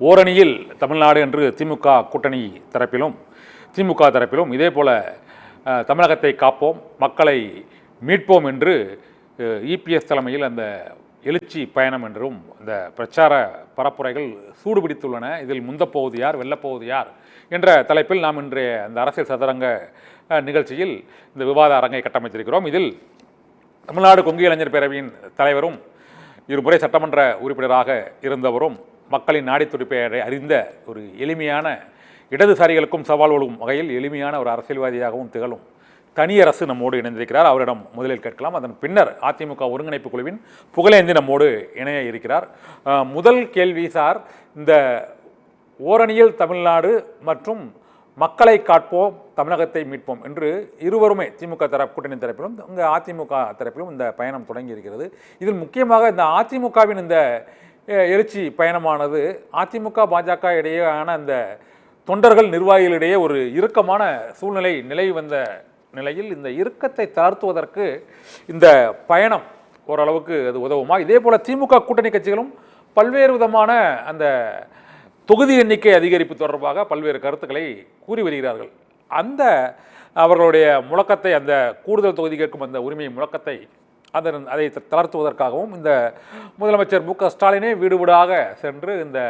ஓரணியில் தமிழ்நாடு என்று திமுக கூட்டணி தரப்பிலும் இதே போல தமிழகத்தை காப்போம், மக்களை மீட்போம் என்று இபிஎஸ் தலைமையில் அந்த எழுச்சி பயணம் என்றும் இந்த பிரச்சார பரப்புரைகள் சூடுபிடித்துள்ளன. இதில் முந்தப்போவது யார், வெல்லப்போவது யார் என்ற தலைப்பில் நாம் இன்றைய அந்த அரசியல் சதுரங்க நிகழ்ச்சியில் இந்த விவாத அரங்கை கட்டமைத்திருக்கிறோம். இதில் தமிழ்நாடு கொங்கு இளைஞர் பேரவையின் தலைவரும் இருமுறை சட்டமன்ற உறுப்பினராக இருந்தவரும் மக்களின் நாடி துடிப்பை அறிந்த ஒரு எளிமையான, இடதுசாரிகளுக்கும் சவால் ஒழுகும் வகையில் எளிமையான ஒரு அரசியல்வாதியாகவும் திகழும் தனியரசு நம்மோடு இணைந்திருக்கிறார். அவரிடம் முதலில் கேட்கலாம். அதன் பின்னர் அதிமுக ஒருங்கிணைப்பு குழுவின் புகழேந்தி நம்மோடு இணைய இருக்கிறார். முதல் கேள்வி சார், இந்த ஓரணியில் தமிழ்நாடு மற்றும் மக்களை காப்போம், தமிழகத்தை மீட்போம் என்று இருவருமே திமுக கூட்டணி தரப்பிலும் இங்கே அதிமுக தரப்பிலும் இந்த பயணம் தொடங்கி இருக்கிறது. இதில் முக்கியமாக இந்த அதிமுகவின் இந்த எழுச்சி பயணமானது அதிமுக பாஜக இடையேயான அந்த தொண்டர்கள் நிர்வாகிகளிடையே ஒரு இறுக்கமான நிலை வந்த நிலையில் இந்த இறுக்கத்தை தளர்த்துவதற்கு இந்த பயணம் ஓரளவுக்கு அது உதவுமா? இதே போல திமுக கூட்டணி கட்சிகளும் பல்வேறு விதமான அந்த தொகுதி எண்ணிக்கை அதிகரிப்பு தொடர்பாக பல்வேறு கருத்துக்களை கூறி வருகிறார்கள். அந்த அவர்களுடைய முழக்கத்தை, அந்த கூடுதல் தொகுதி கேட்கும் அந்த உரிமை முழக்கத்தை அதை தளர்த்துவதற்காகவும் இந்த முதலமைச்சர் மு க ஸ்டாலினே வீடு வீடாக சென்று இந்த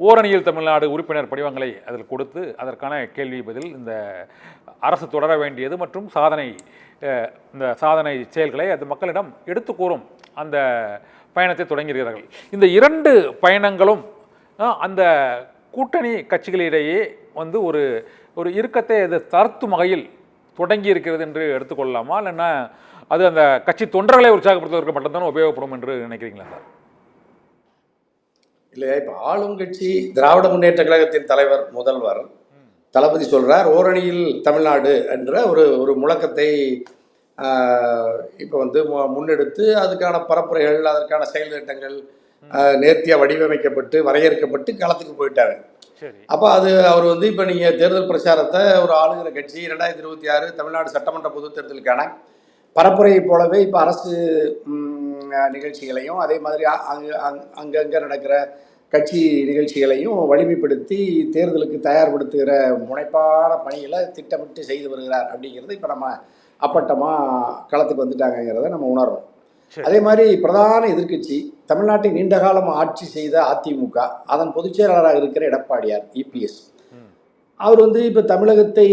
ஓரணியில் தமிழ்நாடு உறுப்பினர் படிவங்களை அதில் கொடுத்து அதற்கான கேள்வி பதில், இந்த அரசு தொடர வேண்டியது மற்றும் இந்த சாதனை செயல்களை அது மக்களிடம் எடுத்து கூறும் அந்த பயணத்தை தொடங்கியிருக்கிறார்கள். இந்த இரண்டு பயணங்களும் அந்த கூட்டணி கட்சிகளிடையே ஒரு இறுக்கத்தை அது தளர்த்தும் வகையில் தொடங்கி இருக்கிறது என்று எடுத்துக்கொள்ளலாமா, இல்லைன்னா அது அந்த கட்சி தொண்டர்களை உற்சாகப்படுத்துவதற்கு மட்டும்தான் உபயோகப்படும் என்று நினைக்கிறீங்களா சார்? இல்லையா, இப்போ ஆளும் கட்சி திராவிட முன்னேற்ற கழகத்தின் தலைவர் முதல்வர் தளபதி சொல்றார் ஓரணியில் தமிழ்நாடு என்ற ஒரு முழக்கத்தை இப்போ முன்னெடுத்து அதுக்கான பரப்புரைகள், அதற்கான செயல் திட்டங்கள் நேர்த்தியாக வடிவமைக்கப்பட்டு வரையறுக்கப்பட்டு களத்துக்கு போயிட்டாரு. அப்போ அவர் இப்போ நீங்கள் தேர்தல் பிரச்சாரத்தை ஒரு ஆளுகிற கட்சி 2026 தமிழ்நாடு சட்டமன்ற பொதுத் தேர்தலுக்கான பரப்புரையை போலவே இப்போ அரசு நிகழ்ச்சிகளையும் அதே மாதிரி அங்கங்கே நடக்கிற கட்சி நிகழ்ச்சிகளையும் வலிமைப்படுத்தி தேர்தலுக்கு தயார்படுத்துகிற முனைப்பான பணிகளை திட்டமிட்டு செய்து வருகிறார் அப்படிங்கிறது இப்போ நம்ம அப்பட்டமாக களத்துக்கு வந்துட்டாங்கிறத நம்ம உணர்றோம். அதே மாதிரி பிரதான எதிர்க்கட்சி தமிழ்நாட்டை நீண்ட காலம் ஆட்சி செய்த அதிமுக, அதன் பொதுச் செயலாளராக இருக்கிற எடப்பாடியார் இபிஎஸ், அவர் இப்போ தமிழகத்தை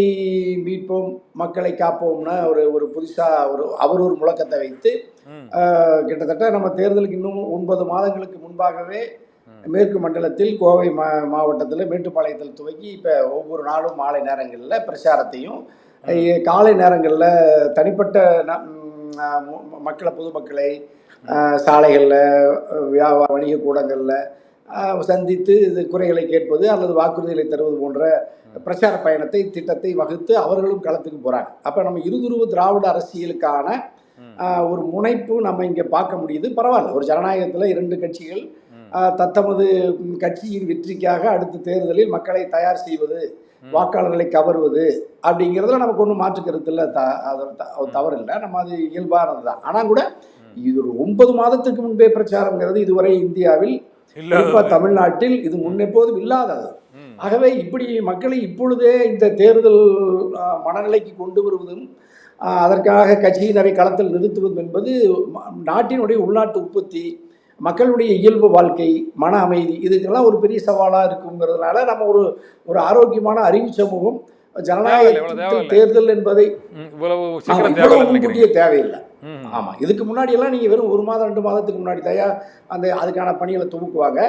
மீட்போம், மக்களை காப்போம்னா ஒரு புதுசாக அவர் ஒரு முழக்கத்தை வைத்து கிட்டத்தட்ட நம்ம தேர்தலுக்கு இன்னும் 9 மாதங்களுக்கு முன்பாகவே மேற்கு மண்டலத்தில் கோவை மாவட்டத்தில் மேட்டுப்பாளையத்தில் துவங்கி இப்போ ஒவ்வொரு நாளும் மாலை நேரங்களில் பிரச்சாரத்தையும் காலை நேரங்களில் தனிப்பட்ட பொதுமக்களை சாலைகளில் வியாபார வணிக கூடங்களில் சந்தித்து குறைகளை கேட்பது அல்லது வாக்குறுதிகளை தருவது போன்ற பிரச்சார திட்டத்தை வகுத்து அவர்களும் களத்துக்கு போகிறாங்க. அப்போ நம்ம இருதுருவ திராவிட அரசியலுக்கான ஒரு முனைப்பு நம்ம இங்கே பார்க்க முடியுது. பரவாயில்ல, ஒரு ஜனநாயகத்தில் 2 கட்சிகள் தத்தமது கட்சியின் வெற்றிக்காக அடுத்த தேர்தலில் மக்களை தயார் செய்வது, வாக்காளர்களை கவர்வது அப்படிங்கிறதுல நமக்கு ஒன்றும் மாற்று கருத்து இல்லை, தவறு இல்லை, நம்ம அது இயல்பானது தான். ஆனால் கூட இது ஒரு 9 மாதத்துக்கு முன்பே பிரச்சாரங்கிறது இதுவரை இந்தியாவில், தமிழ்நாட்டில் இது முன்னெப்போதும் இல்லாதது. ஆகவே இப்படி மக்களை இப்பொழுதே இந்த தேர்தல் மனநிலைக்கு கொண்டு வருவதும் அதற்காக கட்சியினரை களத்தில் நிறுத்துவதும் என்பது நாட்டினுடைய உள்நாட்டு உற்பத்தி, மக்களுடைய இயல்பு வாழ்க்கை, மன அமைதி, இதுக்கெல்லாம் ஒரு பெரிய சவாலாக இருக்குங்கிறதுனால நம்ம ஒரு ஆரோக்கியமான அறிவு சமூகம் ஜனநாயக தேர்தல் என்பதை முன்கூட்டியே தேவையில்லை. ஆமா, இதுக்கு முன்னாடி எல்லாம் நீங்க வெறும் 1 மாதம் 2 மாதத்துக்கு முன்னாடி அதுக்கான பணிகளை துவக்குவாங்க.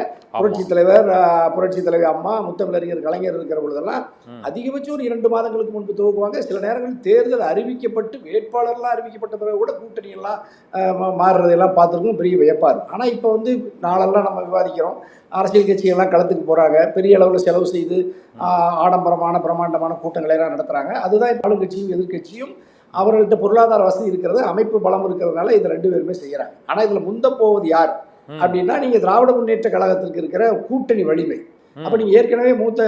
புரட்சி தலைவி அம்மா, முத்தமிழறிஞர் கலைஞர் இருக்கிற பொழுதெல்லாம் அதிகபட்சம் ஒரு 2 மாதங்களுக்கு முன்பு துவக்குவாங்க. சில நேரங்களில் தேர்தல் அறிவிக்கப்பட்டு வேட்பாளர்லாம் அறிவிக்கப்பட்ட பிறகு கூட கூட்டணி எல்லாம் மாறுறதெல்லாம் பார்த்துருக்கோம், பெரிய வியப்பா இருக்கும். ஆனா இப்போ நாளெல்லாம் நம்ம விவாதிக்கிறோம், அரசியல் கட்சிகள்லாம் களத்துக்கு போறாங்க, பெரிய அளவில் செலவு செய்து ஆடம்பரமான பிரமாண்டமான கூட்டங்களை எல்லாம் நடத்துறாங்க. அதுதான் ஆளுங்கட்சியும் எதிர்கட்சியும் அவர்கள்ட்ட பொருளாதார வசதி இருக்கிறது, அமைப்பு பலம் இருக்கிறதுனால இதை 2 பேருமே செய்யறாங்க. ஆனா இதுல முந்த போவது யார் அப்படின்னா, நீங்க திராவிட முன்னேற்ற கழகத்திற்கு இருக்கிற கூட்டணி வலிமை. அப்ப நீங்க ஏற்கனவே மூத்த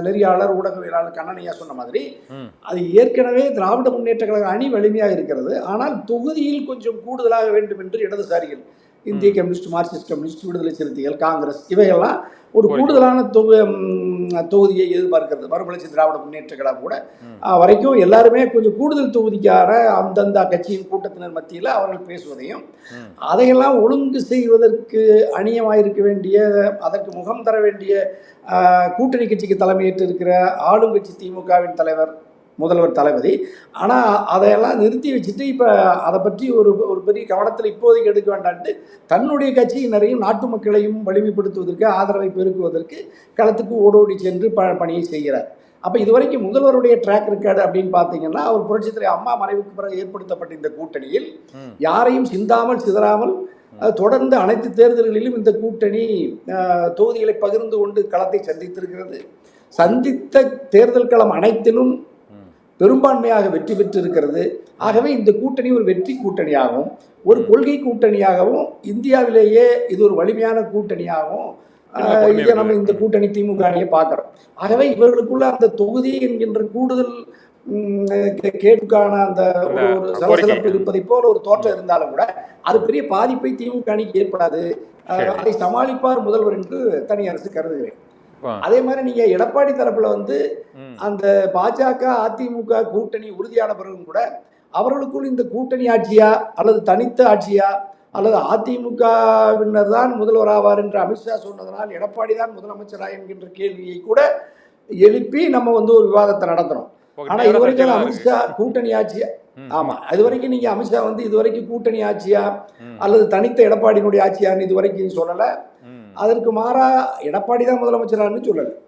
நெறியாளர் ஊடகவியலாளர் கண்ணனையா சொன்ன மாதிரி அது ஏற்கனவே திராவிட முன்னேற்ற கழக அணி வலிமையாக இருக்கிறது. ஆனால் தொகுதியில் கொஞ்சம் கூடுதலாக வேண்டும் என்று இடதுசாரிகள், இந்திய கம்யூனிஸ்ட், மார்க்சிஸ்ட் கம்யூனிஸ்ட், விடுதலை சிறுத்தைகள், காங்கிரஸ் இவையெல்லாம் ஒரு கூடுதலான தொகுதியை எதிர்பார்க்கிறது. மறுமலர்ச்சி திராவிட முன்னேற்ற கழகம் கூட வரைக்கும் எல்லாருமே கொஞ்சம் கூடுதல் தொகுதிக்கான அந்தந்த கட்சியின் கூட்டத்தினர் மத்தியில் அவர்கள் பேசுவதையும் அதையெல்லாம் ஒழுங்கு செய்வதற்கு அணியமாயிருக்க வேண்டிய, அதற்கு முகம் தர வேண்டிய கூட்டணி கட்சிக்கு தலைமையேற்று இருக்கிற ஆளுங்கட்சி திமுகவின் தலைவர், முதல்வர், தளபதி, ஆனால் அதையெல்லாம் நிறுத்தி வச்சுட்டு இப்போ அதை பற்றி ஒரு பெரிய கவனத்தில் இப்போதைக்கு எடுக்க வேண்டான்ட்டு தன்னுடைய கட்சியினரையும் நாட்டு மக்களையும் வலிமைப்படுத்துவதற்கு, ஆதரவை பெருக்குவதற்கு களத்துக்கு ஓடோடி சென்று பணியை செய்கிறார். அப்போ இதுவரைக்கும் முதல்வருடைய ட்ராக் ரெக்கார்டு அப்படின்னு பார்த்தீங்கன்னா, அவர் புரட்சித் தலைவர் அம்மா மறைவுக்கு பிறகு ஏற்படுத்தப்பட்ட இந்த கூட்டணியில் யாரையும் சிந்தாமல் சிதறாமல் தொடர்ந்து அனைத்து தேர்தல்களிலும் இந்த கூட்டணி தொகுதிகளை பகிர்ந்து கொண்டு களத்தை சந்தித்திருக்கிறது. சந்தித்த தேர்தல் களம் அனைத்திலும் பெரும்பான்மையாக வெற்றி பெற்று இருக்கிறது. ஆகவே இந்த கூட்டணி ஒரு வெற்றி கூட்டணியாகவும், ஒரு கொள்கை கூட்டணியாகவும், இந்தியாவிலேயே இது ஒரு வலிமையான கூட்டணியாகவும் இதை நம்ம இந்த கூட்டணி திமுக அணியை பார்க்கிறோம். ஆகவே இவர்களுக்குள்ள அந்த தொகுதி என்கின்ற கூடுதல் கேட்கான அந்த ஒரு சலசலப்பு இருப்பதை போல ஒரு தோற்றம் இருந்தாலும் கூட அது பெரிய பாதிப்பை திமுக அணிக்கு ஏற்படாது. அதை சமாளிப்பார் முதல்வர் என்று தனி அரசு கருதுகிறேன். அதே மாதிரி நீங்க எடப்பாடி தரப்புல அந்த பாஜக அதிமுக கூட்டணி உறுதியான பிறகும் கூட அவர்களுக்குள் இந்த கூட்டணி ஆட்சியா அல்லது தனித்த ஆட்சியா அல்லது அதிமுகவினர் தான் முதல்வர் ஆவார் என்று அமித்ஷா சொன்னதனால் எடப்பாடி தான் முதலமைச்சரா என்கின்ற கேள்வியை கூட எழுப்பி நம்ம ஒரு விவாதத்தை நடத்துறோம். ஆனா இதுவரைக்கும் அமித்ஷா கூட்டணி ஆட்சியா, ஆமா, இதுவரைக்கும் நீங்க அமித்ஷா இதுவரைக்கும் கூட்டணி ஆட்சியா அல்லது தனித்த எடப்பாடியினுடைய ஆட்சியான்னு இதுவரைக்கும் சொல்லல. அதற்கு மாறா எடப்பாடி தான் முதலமைச்சரான்னு சொல்லல.